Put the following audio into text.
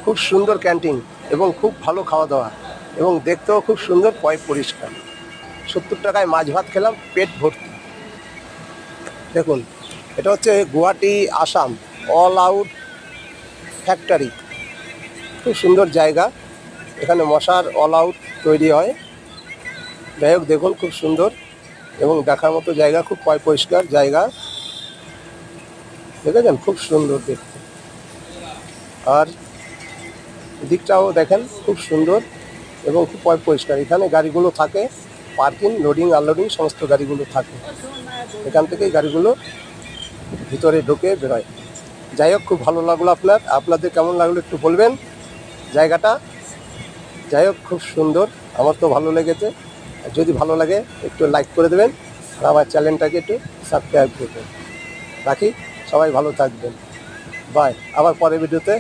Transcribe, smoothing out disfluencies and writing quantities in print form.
খুব সুন্দর ক্যান্টিন এবং খুব ভালো খাওয়া দাওয়া এবং দেখতেও খুব সুন্দর, পরিষ্কার। 70 টাকায় মাছ ভাত খেলাম, পেট ভর্তি। দেখুন, এটা হচ্ছে Guwahati, Assam all out factory. খুব সুন্দর জায়গা, এখানে মশার অল আউট তৈরি হয়। যাই হোক, দেখুন খুব সুন্দর এবং দেখার মতো জায়গা, খুব পরিষ্কার জায়গা। দেখেছেন, খুব সুন্দর দেখতে। আর দিকটাও দেখেন, খুব সুন্দর এবং খুব পরিষ্কার। এখানে গাড়িগুলো থাকে, পার্কিং, লোডিং আনলোডিং সমস্ত গাড়িগুলো থাকে। এখান থেকেই গাড়িগুলো ভিতরে ঢুকে বেরোয়। যাই হোক, খুব ভালো লাগলো। আপনাদের কেমন লাগলো একটু বলবেন জায়গাটা। যাই হোক, খুব সুন্দর, আমার তো ভালো লেগেছে। যদি ভালো লাগে একটু লাইক করে দেবেন আর আমার চ্যানেলটাকে একটু সাবস্ক্রাইব করবেন। রাখি, সবাই ভালো থাকবেন। বাই, আবার পরের ভিডিওতে